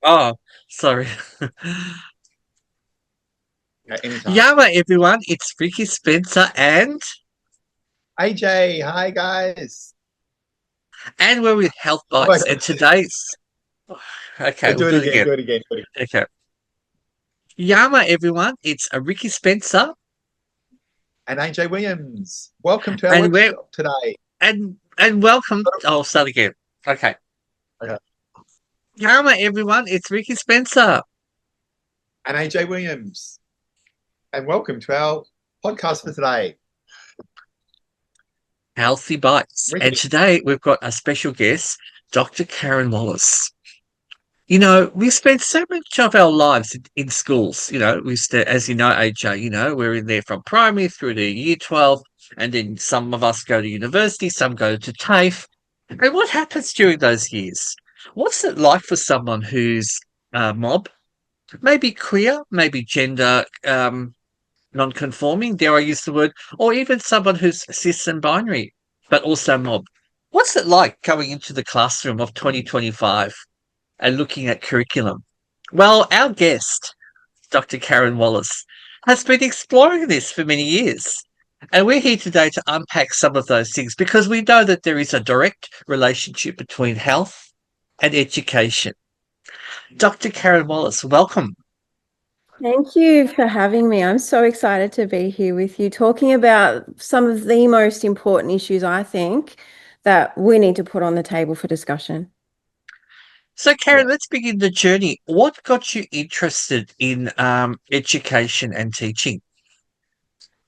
Oh, sorry. Okay, anytime. Yama, everyone. It's Ricki Spencer AJ, hi guys. and we're with Health Oh my Bites. And God. today's okay, we'll Do it do it again, again. do it again, do it again. Okay. Yama, everyone. It's a Ricki Spencer, And AJ Williams, welcome to our and we're workshop today. and welcome. I'll start again. Okay. Okay. Yama, everyone. It's Ricki Spencer. And AJ Williams, and welcome to our podcast for today. Healthy Bites. And Ricky. today we've got a special guest, Dr. Karen Wallace. You know, we spend so much of our lives in schools. You know, as you know, AJ, we're in there from primary through to year 12, and then some of us go to university, some go to TAFE. And what happens during those years? What's it like for someone who's mob, maybe queer, maybe gender non-conforming, dare I use the word, or even someone who's cis and binary, but also mob? What's it like going into the classroom of 2025? And looking at curriculum? Well, our guest, Dr. Karen Wallace, has been exploring this for many years. And we're here today to unpack some of those things because we know that there is a direct relationship between health and education. Dr. Karen Wallace, welcome. Thank you for having me. I'm so excited to be here with you, talking about some of the most important issues, I think, that we need to put on the table for discussion. So, Yeah. Karen, let's begin the journey. What got you interested in education and teaching?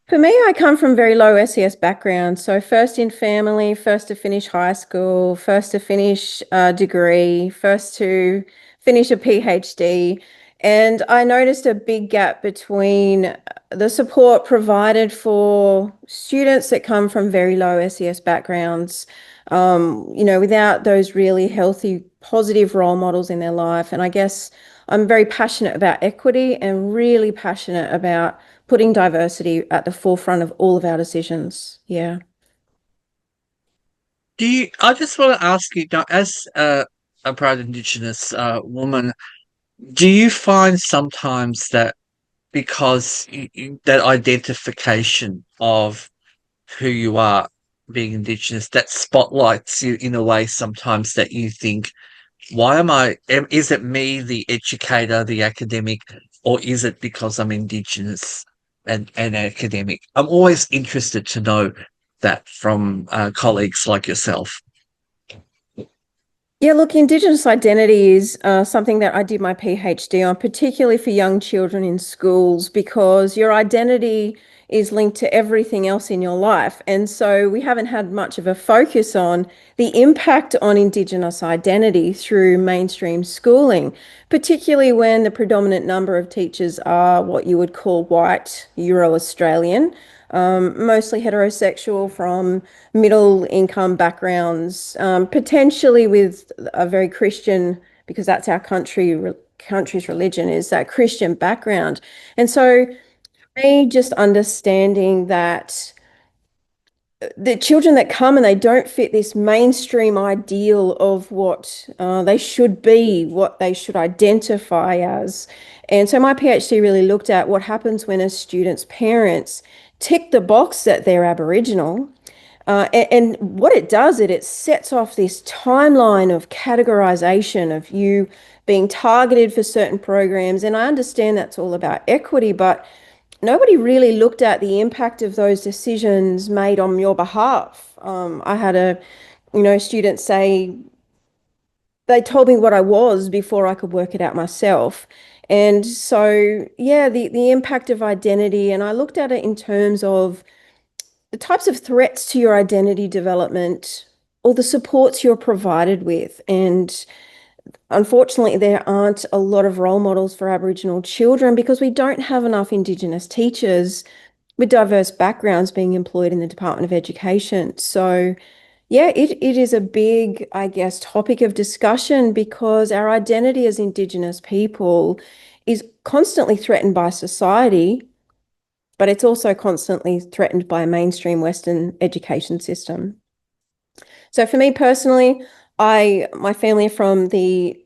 For me, I come from very low SES background. So first in family, first to finish high school, first to finish a degree, first to finish a PhD. And I noticed a big gap between the support provided for students that come from very low SES backgrounds, without those really healthy, positive role models in their life. And I guess I'm very passionate about equity and really passionate about putting diversity at the forefront of all of our decisions. Yeah. I just want to ask you, now, as a proud Indigenous woman, do you find sometimes that because that identification of who you are being Indigenous, that spotlights you in a way sometimes that you think, is it me, the educator, the academic, or is it because I'm Indigenous and academic? I'm always interested to know that from colleagues like yourself. Yeah, look, Indigenous identity is something that I did my PhD on, particularly for young children in schools, because your identity is linked to everything else in your life. And so we haven't had much of a focus on the impact on Indigenous identity through mainstream schooling, particularly when the predominant number of teachers are what you would call white Euro-Australian, mostly heterosexual from middle income backgrounds, potentially with a very Christian, because that's our country's religion is that Christian background. And so me just understanding that the children that come and they don't fit this mainstream ideal of what they should be, what they should identify as. And so my PhD really looked at what happens when a student's parents tick the box that they're Aboriginal. And what it does, it sets off this timeline of categorization of you being targeted for certain programs. And I understand that's all about equity, but nobody really looked at the impact of those decisions made on your behalf. I had a, student say they told me what I was before I could work it out myself. And so, yeah, the impact of identity, and I looked at it in terms of the types of threats to your identity development or the supports you're provided with. And unfortunately, there aren't a lot of role models for Aboriginal children because we don't have enough Indigenous teachers with diverse backgrounds being employed in the Department of Education. So, yeah, it is a big, I guess, topic of discussion because our identity as Indigenous people is constantly threatened by society, but it's also constantly threatened by a mainstream Western education system. So for me personally, my family are from the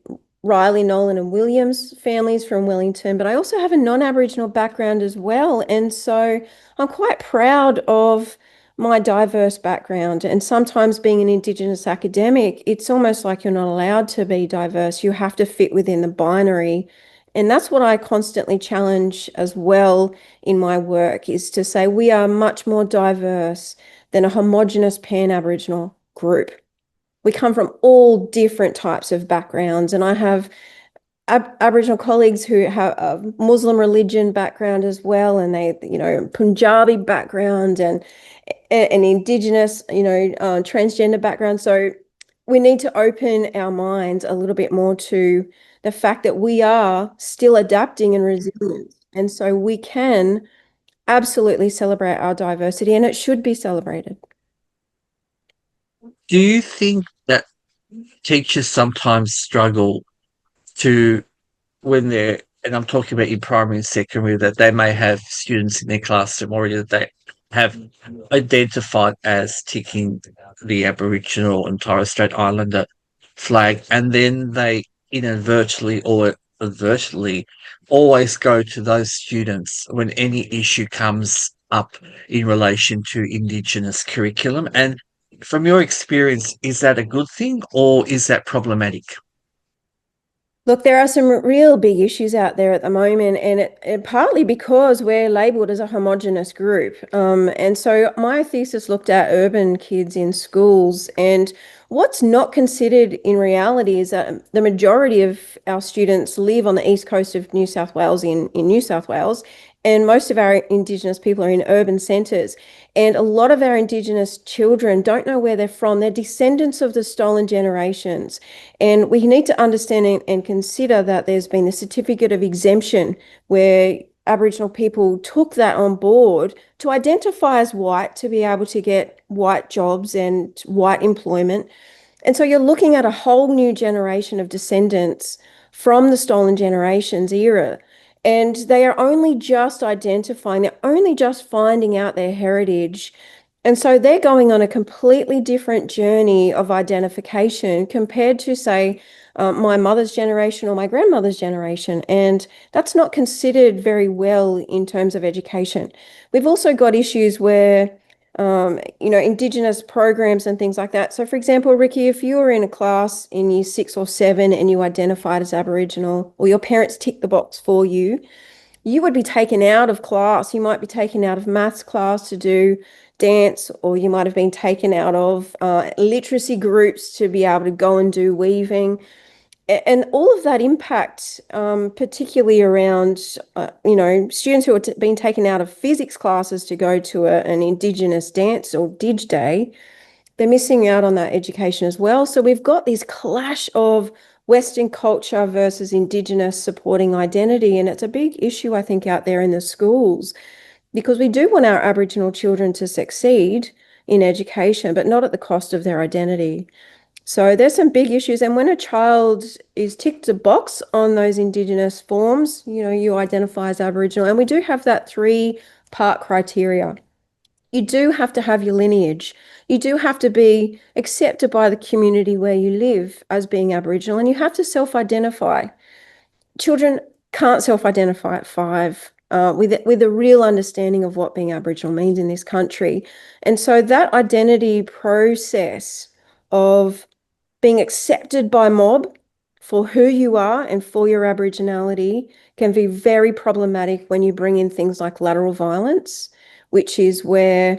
Riley, Nolan, and Williams families from Wellington, but I also have a non-Aboriginal background as well. And so I'm quite proud of my diverse background. And sometimes being an Indigenous academic, it's almost like you're not allowed to be diverse. You have to fit within the binary. And that's what I constantly challenge as well in my work, is to say we are much more diverse than a homogenous pan-Aboriginal group. We come from all different types of backgrounds, and I have Aboriginal colleagues who have a Muslim religion background as well, and they, Punjabi background and an Indigenous, transgender background. So we need to open our minds a little bit more to the fact that we are still adapting and resilient. And so we can absolutely celebrate our diversity, and it should be celebrated. Do you think that teachers sometimes struggle to, when they're, and I'm talking about in primary and secondary, that they may have students in their classroom already that they have identified as ticking the Aboriginal and Torres Strait Islander flag, and then they inadvertently or advertently always go to those students when any issue comes up in relation to Indigenous curriculum? And from your experience, is that a good thing or is that problematic? Look, there are some real big issues out there at the moment, and it partly because we're labelled as a homogenous group. And so my thesis looked at urban kids in schools, and what's not considered in reality is that the majority of our students live on the east coast of New South Wales, in New South Wales, and most of our Indigenous people are in urban centres. And a lot of our Indigenous children don't know where they're from. They're descendants of the stolen generations. And we need to understand and consider that there's been a certificate of exemption where Aboriginal people took that on board to identify as white to be able to get white jobs and white employment. And so you're looking at a whole new generation of descendants from the stolen generations era. And they are only just identifying, they're only just finding out their heritage. And so they're going on a completely different journey of identification compared to, say, my mother's generation or my grandmother's generation. And that's not considered very well in terms of education. We've also got issues where, Indigenous programs and things like that. So, for example, Ricki, if you were in a class in year 6 or 7 and you identified as Aboriginal, or your parents ticked the box for you, you would be taken out of class. You might be taken out of maths class to do dance, or you might have been taken out of literacy groups to be able to go and do weaving. And all of that impact, particularly around, students who are being taken out of physics classes to go to an Indigenous dance or Dig Day, they're missing out on that education as well. So we've got this clash of Western culture versus Indigenous supporting identity. And it's a big issue, I think, out there in the schools, because we do want our Aboriginal children to succeed in education, but not at the cost of their identity. So there's some big issues. And when a child is ticked a box on those Indigenous forms, you identify as Aboriginal, and we do have that 3-part criteria. You do have to have your lineage. You do have to be accepted by the community where you live as being Aboriginal, and you have to self-identify. Children can't self-identify at 5 with a real understanding of what being Aboriginal means in this country. And so that identity process of being accepted by mob for who you are and for your Aboriginality can be very problematic when you bring in things like lateral violence, which is where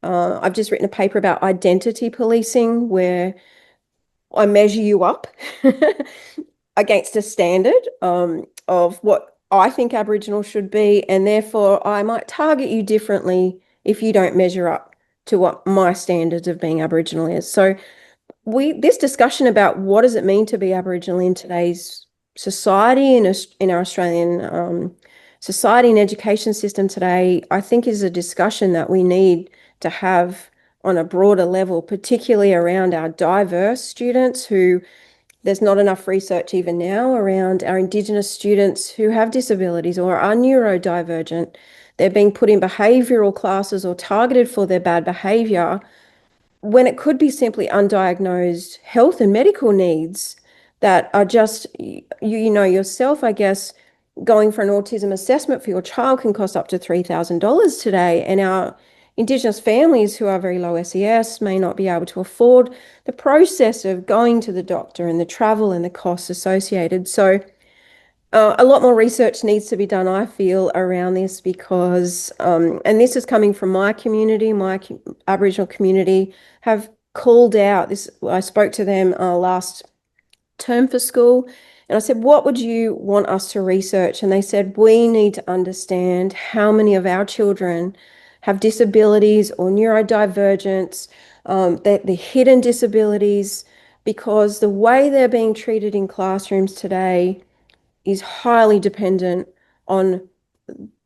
I've just written a paper about identity policing, where I measure you up against a standard of what I think Aboriginal should be, and therefore I might target you differently if you don't measure up to what my standards of being Aboriginal is. So this discussion about what does it mean to be Aboriginal in today's society, in our Australian society and education system today, I think is a discussion that we need to have on a broader level, particularly around our diverse students who there's not enough research even now around our Indigenous students who have disabilities or are neurodivergent. They're being put in behavioural classes or targeted for their bad behaviour when it could be simply undiagnosed health and medical needs that are just, you know yourself, I guess, going for an autism assessment for your child can cost up to $3,000 today. And our Indigenous families who are very low SES may not be able to afford the process of going to the doctor and the travel and the costs associated. So a lot more research needs to be done, I feel, around this because, and this is coming from my community, my Aboriginal community have called out this. I spoke to them last term for school, and I said, what would you want us to research? And they said, we need to understand how many of our children have disabilities or neurodivergence, the hidden disabilities, because the way they're being treated in classrooms today is highly dependent on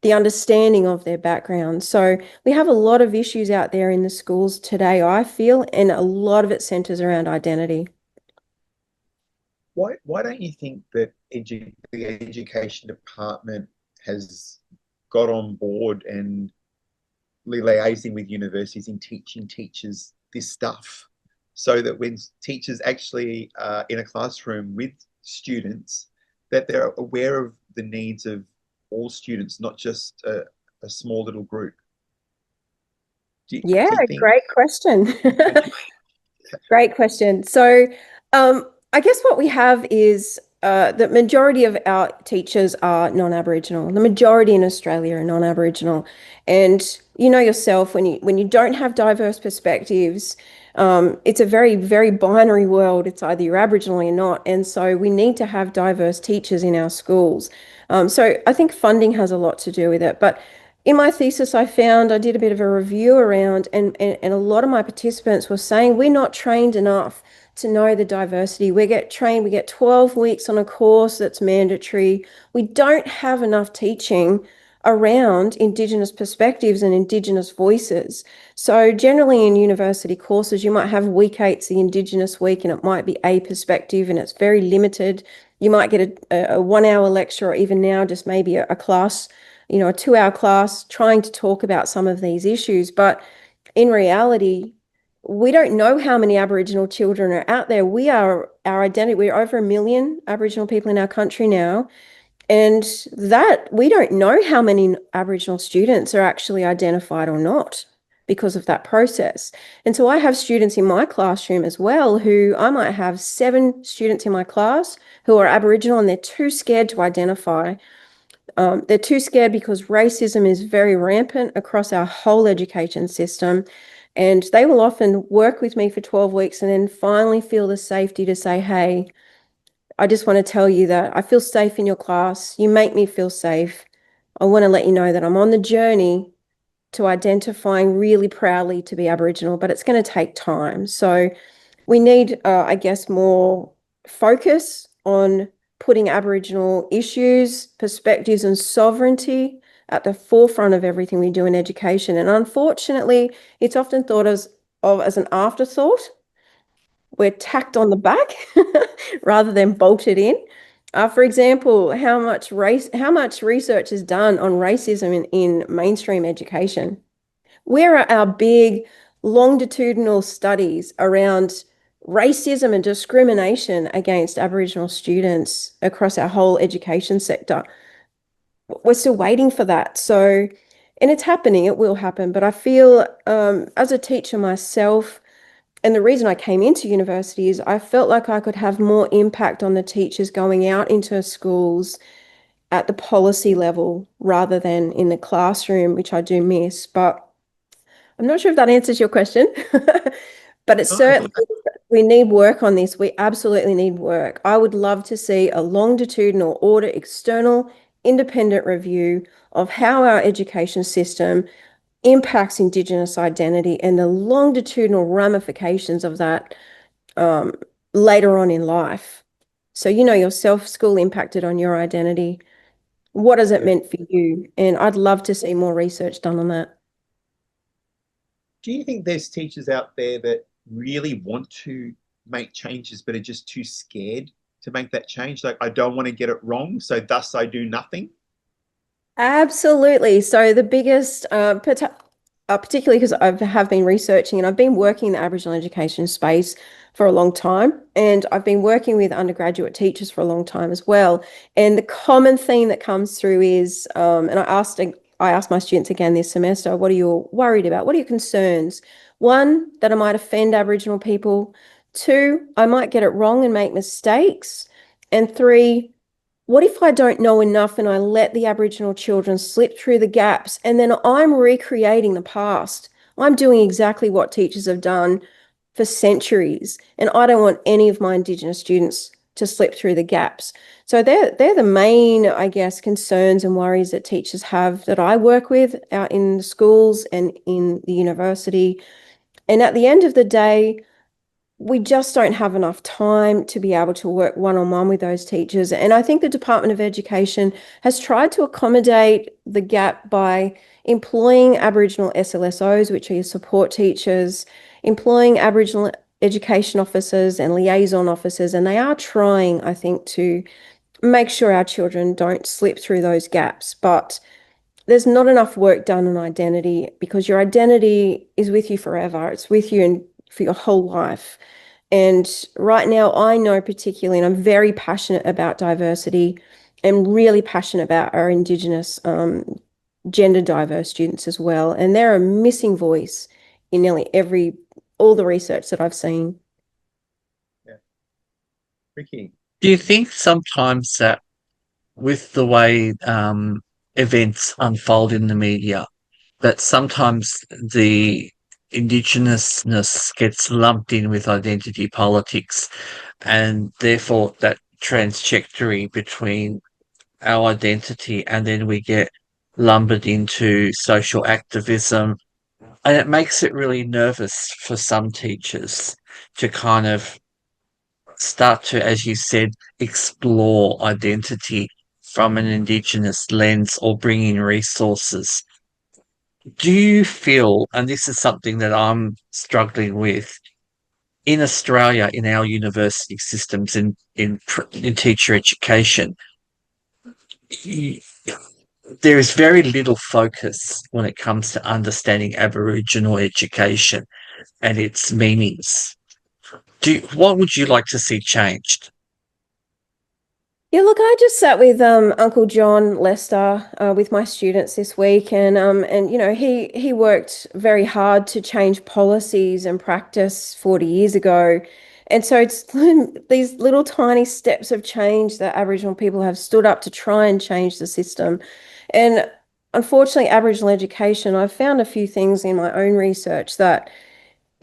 the understanding of their background. So we have a lot of issues out there in the schools today, I feel, and a lot of it centers around identity. Why don't you think that the education department has got on board and liaising with universities in teaching teachers this stuff, so that when teachers actually are in a classroom with students, that they're aware of the needs of all students, not just a small little group? Yeah, do you think? great question. Great question. So, I guess what we have is the majority of our teachers are non-Aboriginal. The majority in Australia are non-Aboriginal, and you know yourself, when you don't have diverse perspectives, it's a very, very binary world. It's either you're Aboriginal or you're not, and so we need to have diverse teachers in our schools. So I think funding has a lot to do with it, but in my thesis, I did a bit of a review around, and a lot of my participants were saying we're not trained enough to know the diversity. We get trained, we get 12 weeks on a course that's mandatory. We don't have enough teaching around Indigenous perspectives and Indigenous voices. So generally in university courses, you might have week 8's the Indigenous week, and it might be a perspective, and it's very limited. You might get a 1 hour lecture, or even now just maybe a class, a 2 hour class trying to talk about some of these issues. But in reality, we don't know how many Aboriginal children are out there. Our identity, we're over 1 million Aboriginal people in our country now. And that we don't know how many Aboriginal students are actually identified or not because of that process. And so I have students in my classroom as well who I might have 7 students in my class who are Aboriginal, and they're too scared to identify. They're too scared because racism is very rampant across our whole education system. And they will often work with me for 12 weeks and then finally feel the safety to say, hey, I just want to tell you that I feel safe in your class. You make me feel safe. I want to let you know that I'm on the journey to identifying really proudly to be Aboriginal, but it's going to take time. So we need, I guess, more focus on putting Aboriginal issues, perspectives, and sovereignty at the forefront of everything we do in education. And unfortunately, it's often thought of as an afterthought. We're tacked on the back rather than bolted in. For example, how much research is done on racism in mainstream education? Where are our big longitudinal studies around racism and discrimination against Aboriginal students across our whole education sector? We're still waiting for that. So, and it's happening, it will happen. But I feel as a teacher myself, and the reason I came into university is I felt like I could have more impact on the teachers going out into schools at the policy level rather than in the classroom, which I do miss. But I'm not sure if that answers your question, but it's certainly, we need work on this. We absolutely need work. I would love to see a longitudinal audit, external, independent review of how our education system impacts Indigenous identity and the longitudinal ramifications of that later on in life. So, yourself, school impacted on your identity. What has it meant for you? And I'd love to see more research done on that. Do you think there's teachers out there that really want to make changes but are just too scared to make that change? Like, I don't want to get it wrong, so thus I do nothing? Absolutely. So the biggest, particularly because I have been researching and I've been working in the Aboriginal education space for a long time, and I've been working with undergraduate teachers for a long time as well. And the common theme that comes through is, and I asked my students again this semester, what are you worried about? What are your concerns? One, that I might offend Aboriginal people. Two, I might get it wrong and make mistakes. And three, what if I don't know enough and I let the Aboriginal children slip through the gaps and then I'm recreating the past? I'm doing exactly what teachers have done for centuries, and I don't want any of my Indigenous students to slip through the gaps. So they're the main, I guess, concerns and worries that teachers have that I work with out in the schools and in the university. And at the end of the day, we just don't have enough time to be able to work one-on-one with those teachers. And I think the Department of Education has tried to accommodate the gap by employing Aboriginal SLSOs, which are your support teachers, employing Aboriginal education officers and liaison officers. And they are trying, I think, to make sure our children don't slip through those gaps. But there's not enough work done on identity, because your identity is with you forever. It's with you for your whole life. And right now, I know particularly, and I'm very passionate about diversity and really passionate about our Indigenous gender diverse students as well. And they're a missing voice in nearly all the research that I've seen. Yeah. Ricki? Do you think sometimes that with the way events unfold in the media, that sometimes the Indigenousness gets lumped in with identity politics, and therefore that trajectory between our identity and then we get lumbered into social activism, and it makes it really nervous for some teachers to kind of start to, as you said, explore identity from an Indigenous lens or bring in resources. Do you feel, and this is something that I'm struggling with, in Australia, in our university systems, in teacher education, y- there is very little focus when it comes to understanding Aboriginal education and its meanings. What would you like to see changed? Yeah, look, I just sat with Uncle John Lester with my students this week, and you know, he worked very hard to change policies and practice 40 years ago. And so it's these little tiny steps of change that Aboriginal people have stood up to try and change the system. And unfortunately, Aboriginal education, I've found a few things in my own research that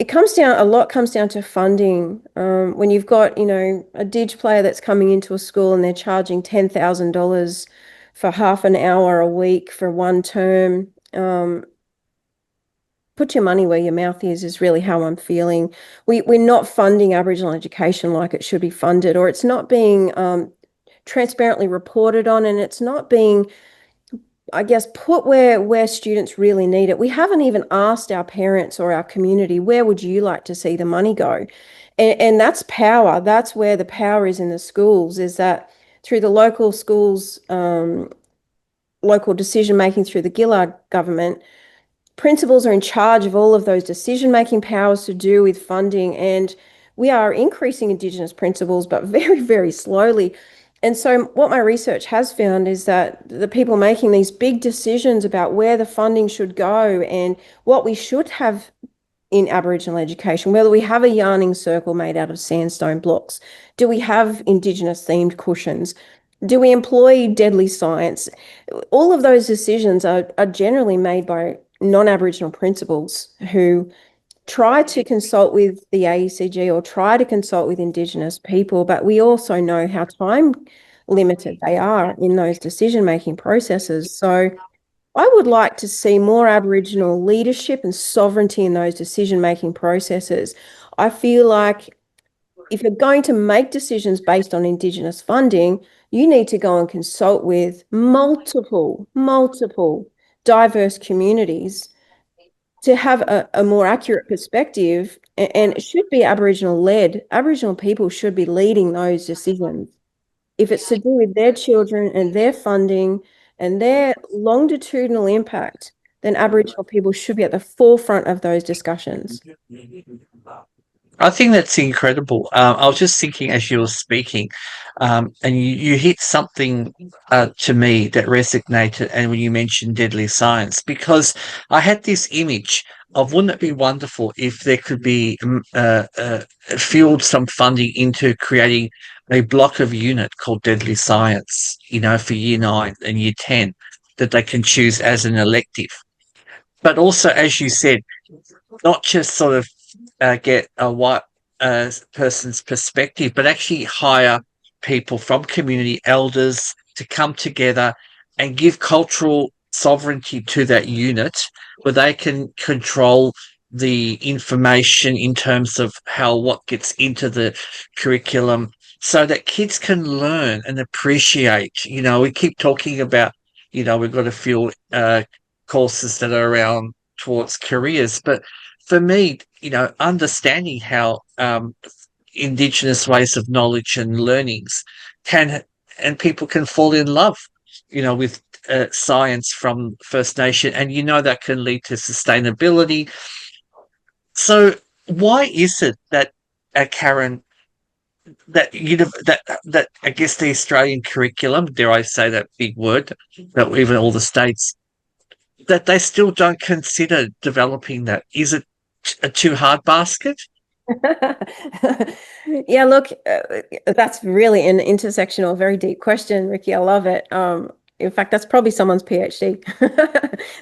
a lot comes down to funding. When you've got, you know, a Dig player that's coming into a school and they're charging $10,000 for half an hour a week for one term, put your money where your mouth is really how I'm feeling. We're not funding Aboriginal education like it should be funded, or it's not being transparently reported on, and it's not being, I guess, put where students really need it. We haven't even asked our parents or our community, where would you like to see the money go? And that's power. That's where the power is in the schools, is that through the local schools, local decision making through the Gillard government, principals are in charge of all of those decision-making powers to do with funding, and we are increasing Indigenous principals, but very, very slowly. And so what my research has found is that the people making these big decisions about where the funding should go and what we should have in Aboriginal education, whether we have a yarning circle made out of sandstone blocks, do we have Indigenous themed cushions, do we employ deadly science? All of those decisions are generally made by non-Aboriginal principals who try to consult with the AECG or try to consult with Indigenous people, but we also know how time limited they are in those decision-making processes. So I would like to see more Aboriginal leadership and sovereignty in those decision-making processes. I feel like if you're going to make decisions based on Indigenous funding, you need to go and consult with multiple diverse communities to have a more accurate perspective, and it should be Aboriginal led. Aboriginal people should be leading those decisions. If it's to do with their children and their funding and their longitudinal impact then Aboriginal people should be at the forefront of those discussions. I think that's incredible. I was just thinking as you were speaking, and you hit something to me that resonated, and when you mentioned deadly science, because I had this image of, wouldn't it be wonderful if there could be fueled some funding into creating a block of unit called deadly science, for year 9 and year 10, that they can choose as an elective. But also, as you said, not just sort of get a white person's perspective, but actually hire people from community elders to come together and give cultural sovereignty to that unit, where they can control the information in terms of what gets into the curriculum, so that kids can learn and appreciate. We keep talking about, we've got to fuel courses that are around towards careers, but for me, understanding how Indigenous ways of knowledge and learnings and people can fall in love, with science from First Nation, and that can lead to sustainability. So why is it that, Karen, that that I guess the Australian curriculum, dare I say that big word, that even all the states, that they still don't consider developing that? Is it a too hard basket? Yeah, look, that's really an intersectional, very deep question, Ricki. I love it. In fact, that's probably someone's PhD.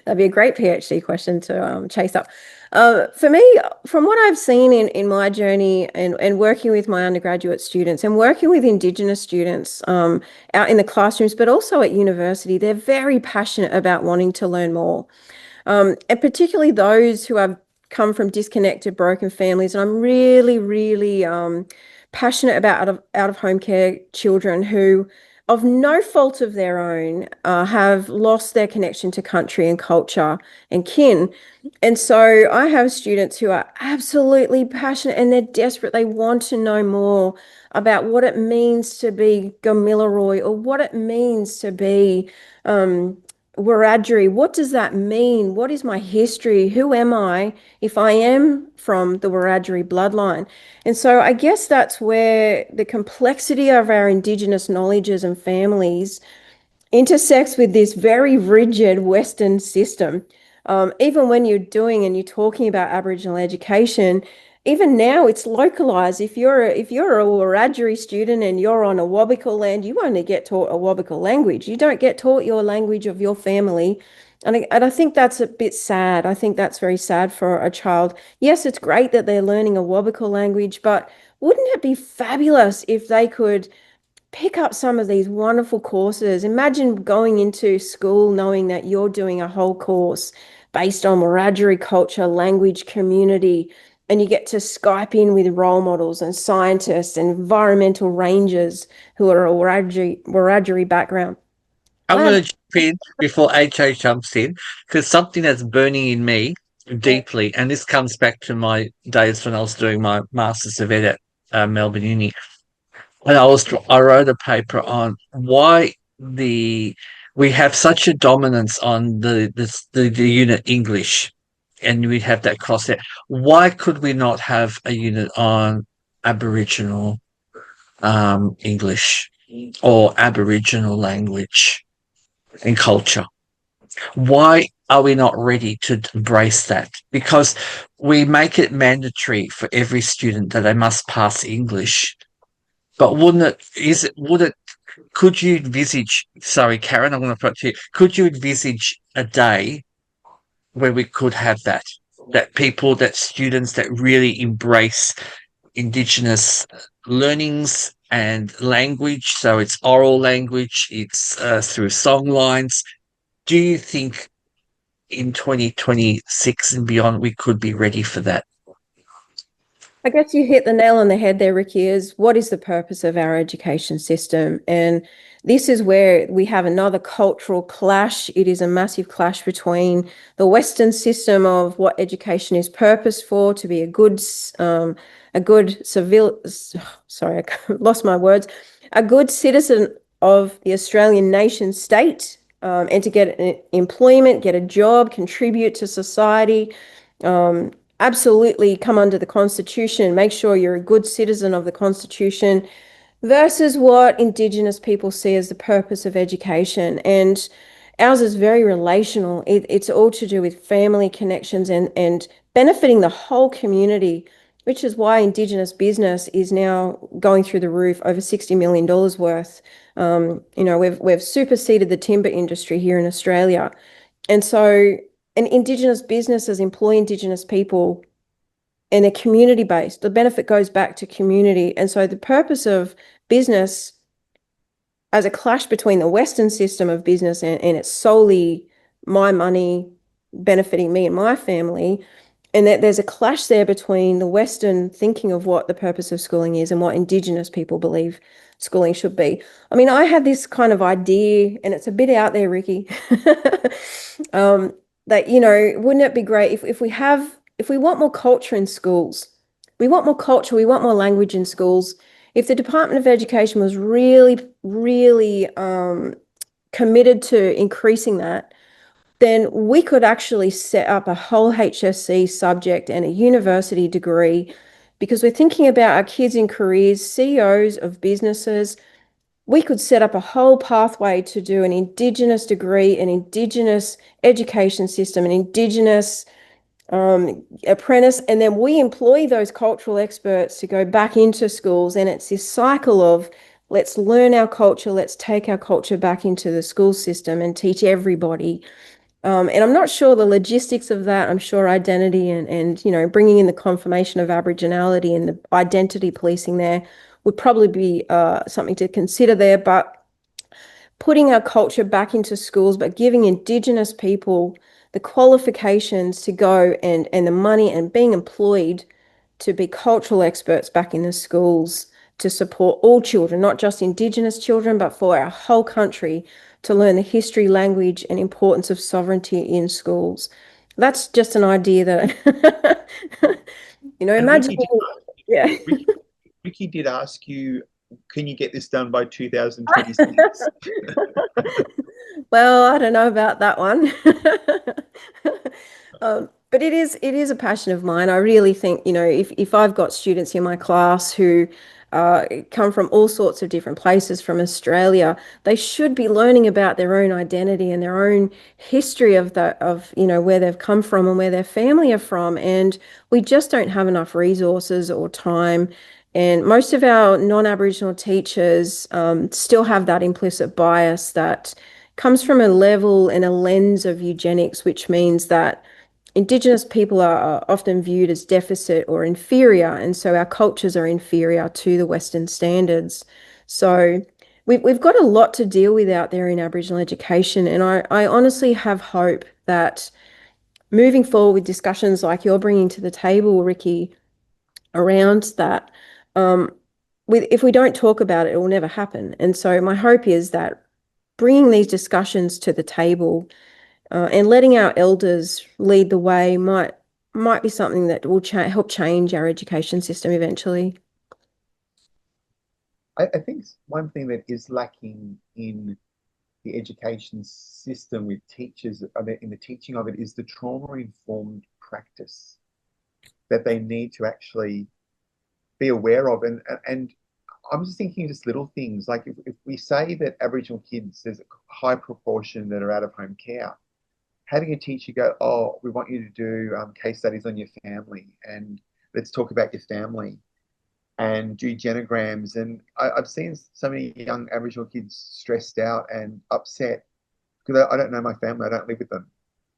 That'd be a great PhD question to chase up. For me, from what I've seen in my journey and working with my undergraduate students and working with Indigenous students out in the classrooms, but also at university, they're very passionate about wanting to learn more. And particularly those who have come from disconnected, broken families. And I'm really, really passionate about out-of-home care children who, of no fault of their own, have lost their connection to country and culture and kin. And so I have students who are absolutely passionate and they're desperate. They want to know more about what it means to be Gamilaroi, or what it means to be Wiradjuri. What does that mean? What is my history? Who am I if I am from the Wiradjuri bloodline? And so I guess that's where the complexity of our Indigenous knowledges and families intersects with this very rigid Western system. Even when you're doing and you're talking about Aboriginal education, even now it's localized. If you're a Wiradjuri student and you're on a Awabakal land, you only get taught a Awabakal language. You don't get taught your language of your family. And I think that's a bit sad. I think that's very sad for a child. Yes, it's great that they're learning a Awabakal language, but wouldn't it be fabulous if they could pick up some of these wonderful courses? Imagine going into school knowing that you're doing a whole course based on Wiradjuri culture, language, community, and you get to Skype in with role models and scientists and environmental rangers who are a Wiradjuri background. I'm going to jump in before AJ jumps in, because something that's burning in me deeply, and this comes back to my days when I was doing my Masters of Ed at Melbourne Uni. And I wrote a paper on why we have such a dominance on the unit English, and we have that cross there. Why could we not have a unit on Aboriginal English or Aboriginal language and culture? Why are we not ready to embrace that? Because we make it mandatory for every student that they must pass English. But could you envisage, sorry, Karen, I'm going to put it to you, could you envisage a day where we could have that students that really embrace Indigenous learnings and language? So it's oral language, it's through song lines. Do you think in 2026 and beyond, we could be ready for that? I guess you hit the nail on the head there, Ricki, is what is the purpose of our education system? And this is where we have another cultural clash. It is a massive clash between the Western system of what education is purposed for, to be a good civil, sorry, I lost my words, a good citizen of the Australian nation state, and to get employment, get a job, contribute to society, absolutely come under the Constitution, make sure you're a good citizen of the Constitution, versus what Indigenous people see as the purpose of education. And ours is very relational. It's all to do with family connections and benefiting the whole community, which is why Indigenous business is now going through the roof, over $60 million worth. We've superseded the timber industry here in Australia. And so, and Indigenous businesses employ Indigenous people, and they're community-based. The benefit goes back to community. And so the purpose of business as a clash between the Western system of business and it's solely my money benefiting me and my family, and that there's a clash there between the Western thinking of what the purpose of schooling is and what Indigenous people believe schooling should be. I mean, I had this kind of idea, and it's a bit out there, Ricki, that, wouldn't it be great if we want more culture in schools, we want more culture, we want more language in schools. If the Department of Education was really, really committed to increasing that, then we could actually set up a whole HSC subject and a university degree, because we're thinking about our kids in careers, CEOs of businesses. We could set up a whole pathway to do an Indigenous degree, an Indigenous education system, an Indigenous apprentice, and then we employ those cultural experts to go back into schools. And it's this cycle of, let's learn our culture, let's take our culture back into the school system and teach everybody. And I'm not sure the logistics of that. I'm sure identity and bringing in the confirmation of Aboriginality and the identity policing there would probably be something to consider there. But putting our culture back into schools, but giving Indigenous people the qualifications to go and the money and being employed to be cultural experts back in the schools to support all children, not just Indigenous children, but for our whole country, to learn the history, language, and importance of sovereignty in schools. That's just an idea that, imagine. Yeah. Ricki did ask you, can you get this done by 2026? Well, I don't know about that one. But it is a passion of mine. I really think, if I've got students in my class who come from all sorts of different places from Australia, they should be learning about their own identity and their own history of where they've come from and where their family are from. And we just don't have enough resources or time. And most of our non-Aboriginal teachers still have that implicit bias that comes from a level and a lens of eugenics, which means that Indigenous people are often viewed as deficit or inferior, and so our cultures are inferior to the Western standards. So we've got a lot to deal with out there in Aboriginal education, and I honestly have hope that moving forward with discussions like you're bringing to the table, Ricki, around that, if we don't talk about it, it will never happen. And so my hope is that bringing these discussions to the table and letting our elders lead the way might be something that will help change our education system eventually. I think one thing that is lacking in the education system with teachers, in the teaching of it, is the trauma-informed practice that they need to actually be aware of. And I'm just thinking just little things, like if we say that Aboriginal kids, there's a high proportion that are out of home care, having a teacher go, oh, we want you to do case studies on your family, and let's talk about your family, and do genograms. And I've seen so many young Aboriginal kids stressed out and upset because I don't know my family, I don't live with them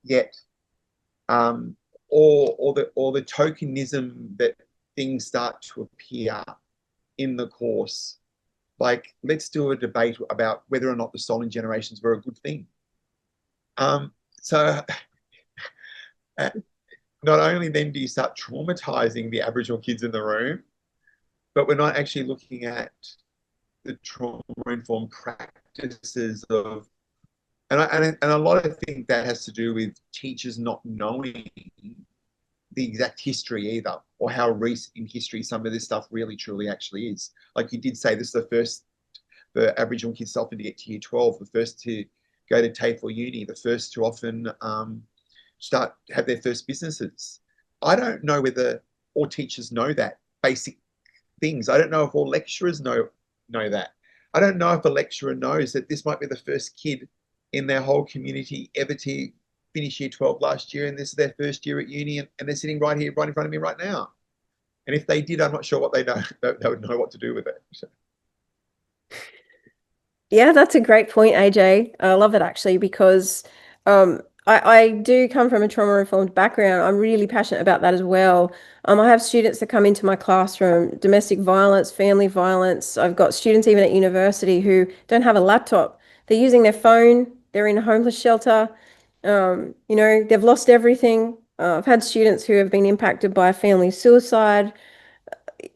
yet. Or the tokenism that things start to appear in the course. Like, let's do a debate about whether or not the stolen generations were a good thing. So not only then do you start traumatizing the Aboriginal kids in the room, but we're not actually looking at the trauma-informed practices of, and a lot of think that has to do with teachers not knowing the exact history either, or how recent in history some of this stuff really truly actually is. Like you did say, this is the Aboriginal kids self to get to year 12, the first to go to TAFE or uni, the first to often have their first businesses. I don't know whether all teachers know that basic things. I don't know if all lecturers know that. I don't know if a lecturer knows that this might be the first kid in their whole community ever to finish year 12 last year, and this is their first year at uni, and they're sitting right here, right in front of me right now. And if they did, I'm not sure what they know. They would know what to do with it. So. Yeah, that's a great point, AJ. I love it actually because I do come from a trauma-informed background. I'm really passionate about that as well. I have students that come into my classroom, domestic violence, family violence. I've got students even at university who don't have a laptop. They're using their phone. They're in a homeless shelter. They've lost everything. I've had students who have been impacted by a family suicide.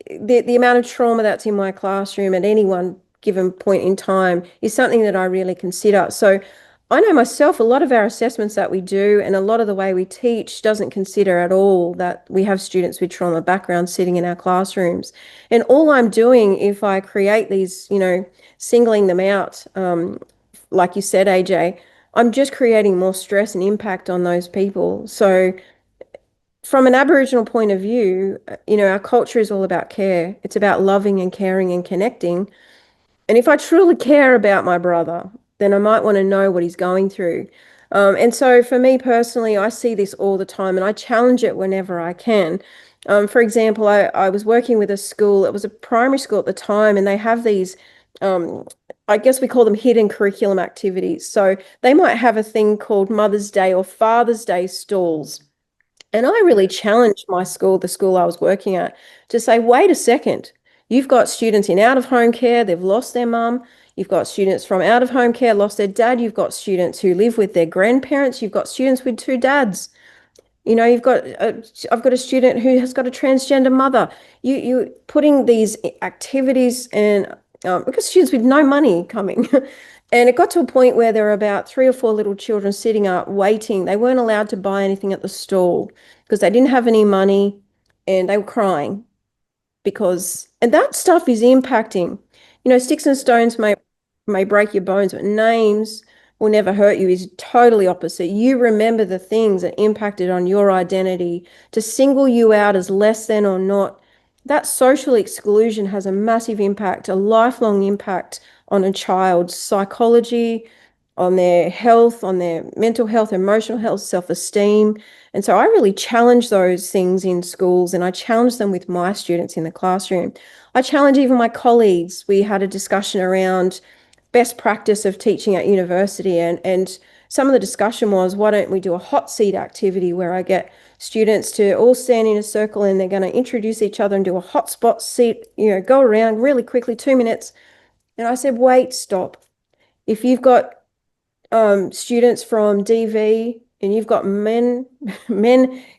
The amount of trauma that's in my classroom at any one given point in time is something that I really consider. So I know myself, a lot of our assessments that we do and a lot of the way we teach doesn't consider at all that we have students with trauma backgrounds sitting in our classrooms. And all I'm doing if I create these, singling them out, like you said, AJ, I'm just creating more stress and impact on those people. So from an Aboriginal point of view, our culture is all about care. It's about loving and caring and connecting. And if I truly care about my brother, then I might want to know what he's going through. And so for me personally, I see this all the time and I challenge it whenever I can. For example, I was working with a school, it was a primary school at the time, and they have these, I guess we call them hidden curriculum activities. So they might have a thing called Mother's Day or Father's Day stalls. And I really challenged my school, the school I was working at, to say, wait a second, you've got students in out-of-home care, they've lost their mum. You've got students from out-of-home care, lost their dad. You've got students who live with their grandparents. You've got students with two dads. I've got a student who has got a transgender mother. You putting these activities and we've got students with no money coming. And it got to a point where there were about 3 or 4 little children sitting up waiting. They weren't allowed to buy anything at the stall because they didn't have any money and they were crying and that stuff is impacting. Sticks and stones may break your bones, but names will never hurt you is totally opposite. You remember the things that impacted on your identity. To single you out as less than or not, that social exclusion has a massive impact, a lifelong impact on a child's psychology, on their health, on their mental health, emotional health, self-esteem. And so I really challenge those things in schools and I challenge them with my students in the classroom. I challenge even my colleagues. We had a discussion around best practice of teaching at university and some of the discussion was, why don't we do a hot seat activity where I get students to all stand in a circle and they're going to introduce each other and do a hot spot seat, go around really quickly, 2 minutes. And I said, wait, stop. If you've got students from DV and you've got men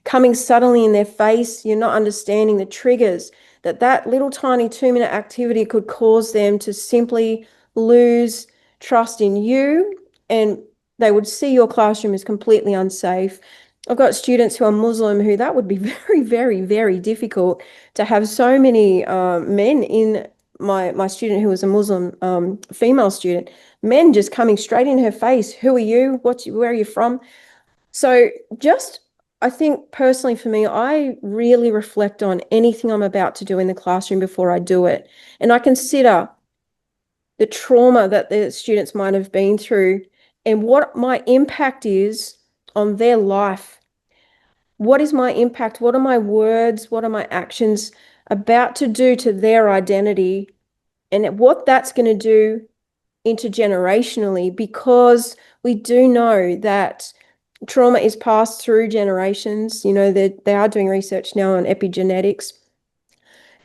coming suddenly in their face, you're not understanding the triggers that little tiny 2-minute activity could cause them to simply lose trust in you and they would see your classroom as completely unsafe. I've got students who are Muslim who that would be very, very, very difficult to have so many men in my student who was a Muslim female student, men just coming straight in her face. Who are you? Where are you from? So I think personally for me, I really reflect on anything I'm about to do in the classroom before I do it. And I consider the trauma that the students might have been through and what my impact is on their life. What is my impact? What are my words? What are my actions about to do to their identity? And what that's going to do intergenerationally, because we do know that trauma is passed through generations. They are doing research now on epigenetics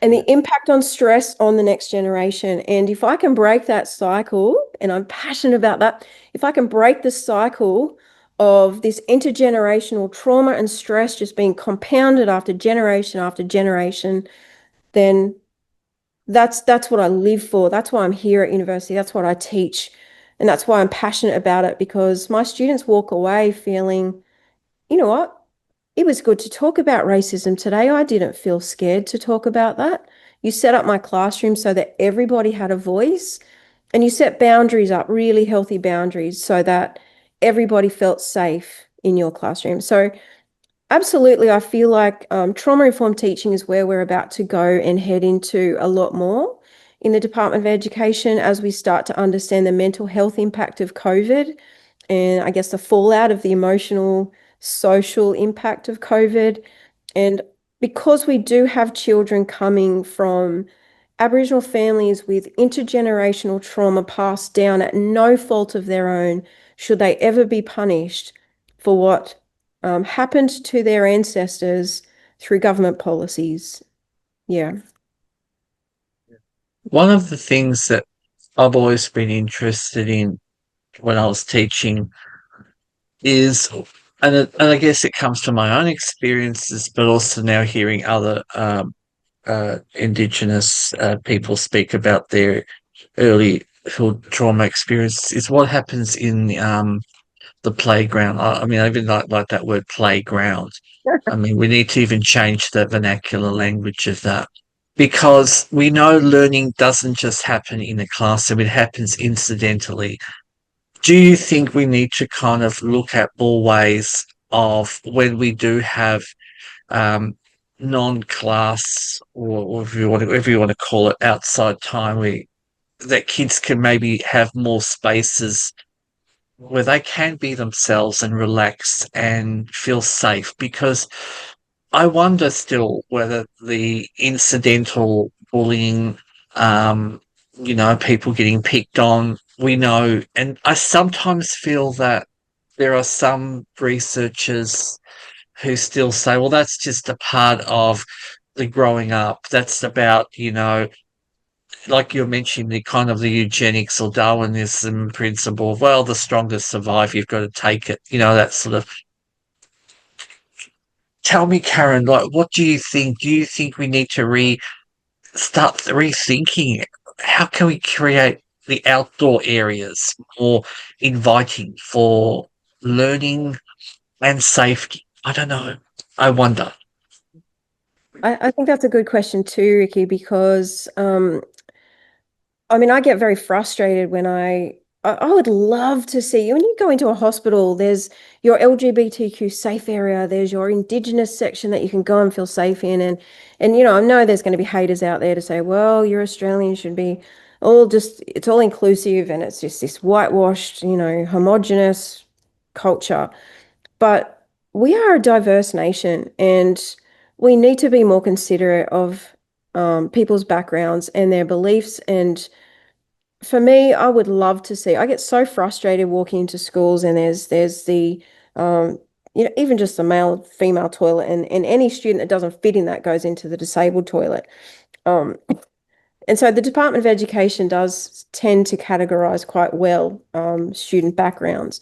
and the impact on stress on the next generation. And if I can break that cycle, and I'm passionate about that, if I can break the cycle of this intergenerational trauma and stress just being compounded after generation, then that's what I live for. That's why I'm here at university. That's what I teach. And that's why I'm passionate about it, because my students walk away feeling, you know what? It was good to talk about racism today. I didn't feel scared to talk about that. You set up my classroom so that everybody had a voice. and you set boundaries up, really healthy boundaries, so that everybody felt safe in your classroom. So absolutely, I feel like trauma-informed teaching is where we're about to go and head into a lot more in the Department of Education as we start to understand the mental health impact of COVID and I guess the fallout of the emotional, social impact of COVID. And because we do have children coming from Aboriginal families with intergenerational trauma passed down at no fault of their own, should they ever be punished for what happened to their ancestors through government policies. Yeah. One of the things that I've always been interested in when I was teaching is, and I guess it comes from my own experiences, but also now hearing other Indigenous people speak about their early trauma experience, is what happens in the playground. I mean, I even like that word playground. I mean, we need to even change the vernacular language of that because we know learning doesn't just happen in a classroom, it happens incidentally. Do you think we need to kind of look at more ways of when we do have um, non-class or if you want to call it outside time, that kids can maybe have more spaces where they can be themselves and relax and feel safe? Because I wonder still whether the incidental bullying, um, people getting picked on, we know, and I sometimes feel that there are some researchers who still say, well, that's just a part of the growing up. That's about, like you're mentioning, the kind of the eugenics or Darwinism principle of, well, the strongest survive, you've got to take it, that sort of. Tell me, Karen, like, what do you think? Do you think we need to start rethinking it? How can we create the outdoor areas more inviting for learning and safety? I don't know. I wonder. I think that's a good question too, Ricki, because I mean, I get very frustrated when I would love to see when you go into a hospital, there's your LGBTQ safe area, there's your Indigenous section that you can go and feel safe in. And I know there's going to be haters out there to say, well, you're Australian, you should be it's all inclusive and it's just this whitewashed, homogenous culture. But we are a diverse nation and we need to be more considerate of people's backgrounds and their beliefs. And for me, I would love to see. I get so frustrated walking into schools, and there's the even just the male female toilet, and any student that doesn't fit in that goes into the disabled toilet. Um, and so the Department of Education does tend to categorize quite well student backgrounds.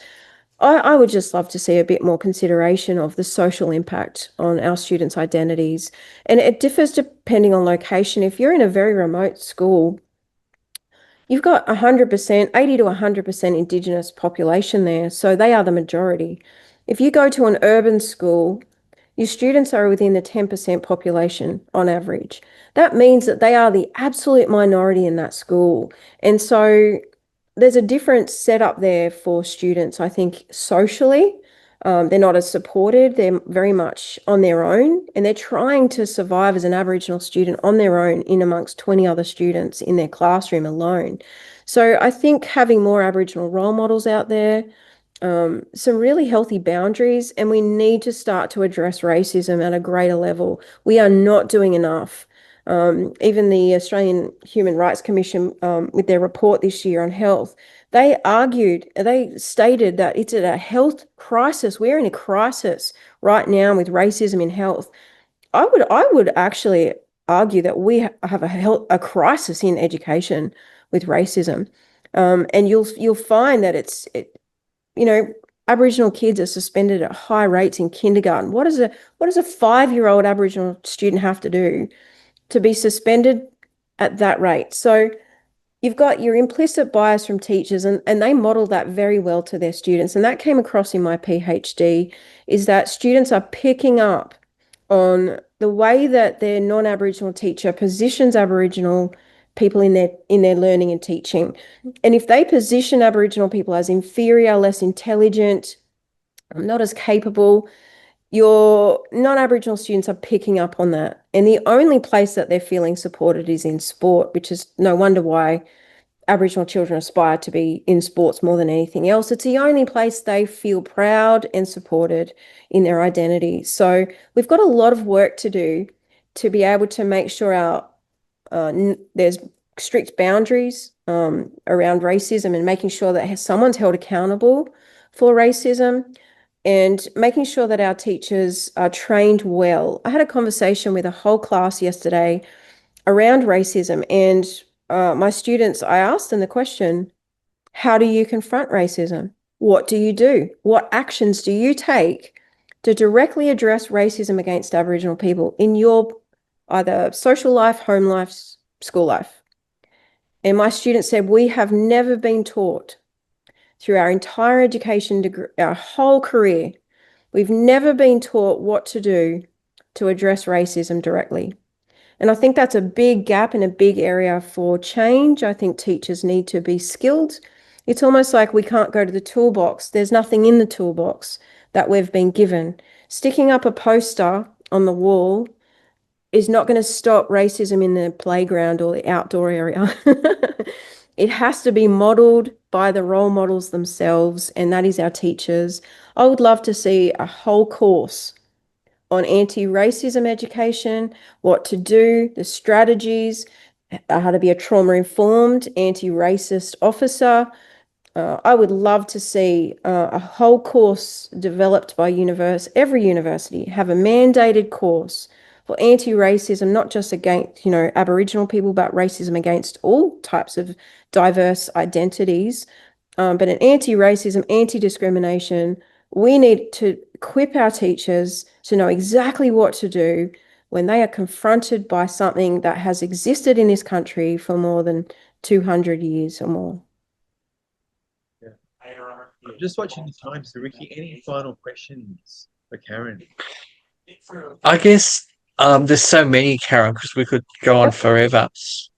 I would just love to see a bit more consideration of the social impact on our students' identities. And it differs depending on location. If you're in a very remote school, you've got 100%, 80 to 100% Indigenous population there, so they are the majority. If you go to an urban school, your students are within the 10% population on average. That means that they are the absolute minority in that school. And so there's a different setup there for students, I think, socially. They're not as supported. They're very much on their own, and they're trying to survive as an Aboriginal student on their own in amongst 20 other students in their classroom alone. So I think having more Aboriginal role models out there, some really healthy boundaries, and we need to start to address racism at a greater level. We are not doing enough. Even the Australian Human Rights Commission, with their report this year on health, they stated that it's at a health crisis. We're in a crisis right now with racism in health. I would actually argue that we have a crisis in education with racism. And you'll find that Aboriginal kids are suspended at high rates in kindergarten. What does a 5-year-old Aboriginal student have to do to be suspended at that rate? So you've got your implicit bias from teachers, and they model that very well to their students. And that came across in my PhD, is that students are picking up on the way that their non-Aboriginal teacher positions Aboriginal people in their learning and teaching. And if they position Aboriginal people as inferior, less intelligent, not as capable, your non-Aboriginal students are picking up on that. And the only place that they're feeling supported is in sport, which is no wonder why Aboriginal children aspire to be in sports more than anything else. It's the only place they feel proud and supported in their identity. So we've got a lot of work to do to be able to make sure there's strict boundaries around racism, and making sure that someone's held accountable for racism, and making sure that our teachers are trained well. I had a conversation with a whole class yesterday around racism, and my students, I asked them the question, how do you confront racism? What do you do? What actions do you take to directly address racism against Aboriginal people in your either social life, home life, school life? And my students said, we have never been taught through our entire education degree, our whole career, we've never been taught what to do to address racism directly. And I think that's a big gap and a big area for change. I think teachers need to be skilled. It's almost like we can't go to the toolbox. There's nothing in the toolbox that we've been given. Sticking up a poster on the wall is not going to stop racism in the playground or the outdoor area. It has to be modeled by the role models themselves, and that is our teachers. I would love to see a whole course on anti-racism education, what to do, the strategies, how to be a trauma-informed anti-racist officer. I would love to see a whole course developed by every university, have a mandated course for anti-racism, not just against, Aboriginal people, but racism against all types of diverse identities. But an anti-racism, anti-discrimination, we need to equip our teachers to know exactly what to do when they are confronted by something that has existed in this country for more than 200 years or more. Yeah. I'm just watching the time, so Ricki, any final questions for Karen? I guess there's so many, Karen, because we could go on forever.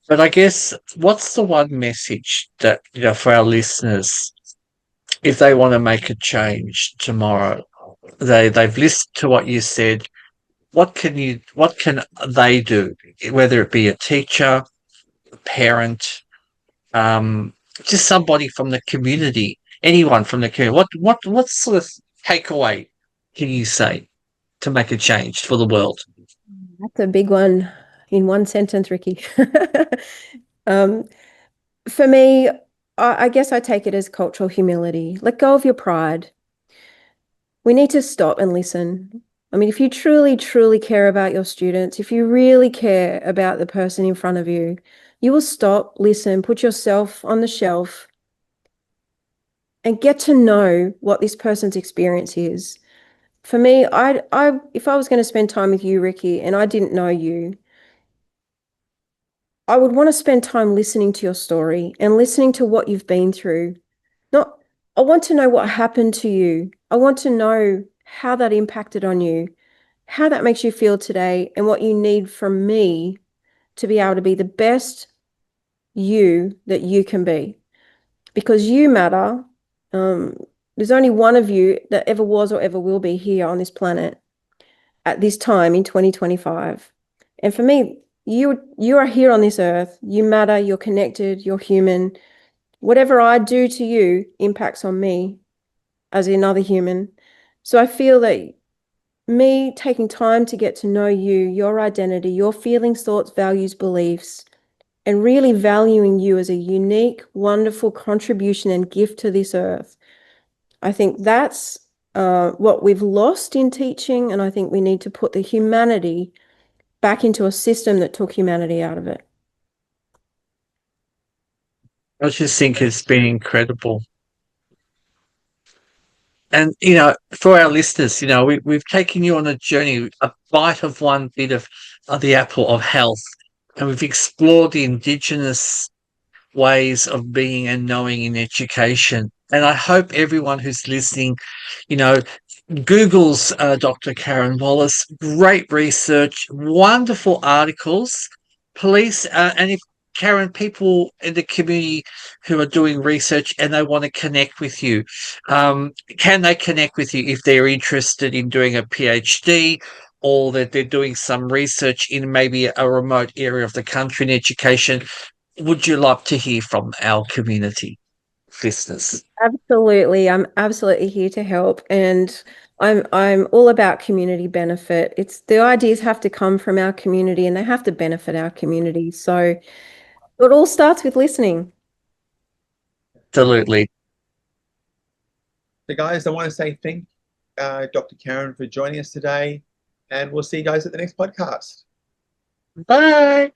But I guess what's the one message that, for our listeners, if they want to make a change tomorrow, they've listened to what you said, what can they do, whether it be a teacher, a parent, just somebody from the community, anyone from the community? What sort of takeaway can you say to make a change for the world? That's a big one in one sentence, Ricki. For me, I guess I take it as cultural humility. Let go of your pride. We need to stop and listen. I mean, if you truly, truly care about your students, if you really care about the person in front of you, you will stop, listen, put yourself on the shelf and get to know what this person's experience is. For me, if I was going to spend time with you, Ricki, and I didn't know you, I would want to spend time listening to your story and listening to what you've been through. I want to know what happened to you. I want to know how that impacted on you, how that makes you feel today, and what you need from me to be able to be the best you that you can be. Because you matter. There's only one of you that ever was or ever will be here on this planet at this time in 2025. And for me, you are here on this earth. You matter. You're connected. You're human. Whatever I do to you impacts on me as another human. So I feel that me taking time to get to know you, your identity, your feelings, thoughts, values, beliefs, and really valuing you as a unique, wonderful contribution and gift to this earth. I think that's what we've lost in teaching, and I think we need to put the humanity back into a system that took humanity out of it. I just think it's been incredible. And, for our listeners, we've taken you on a journey, a bite of one bit of the apple of health, and we've explored the Indigenous ways of being and knowing in education. And I hope everyone who's listening, Google's Dr. Karen Wallace, great research, wonderful articles. Please, and if Karen, people in the community who are doing research and they want to connect with you, can they connect with you if they're interested in doing a PhD or that they're doing some research in maybe a remote area of the country in education? Would you like to hear from our community listeners? Absolutely. I'm absolutely here to help. And I'm all about community benefit. It's the ideas have to come from our community and they have to benefit our community. So it all starts with listening. Absolutely. So guys, I want to say thank Dr. Karen for joining us today, and we'll see you guys at the next podcast. Bye.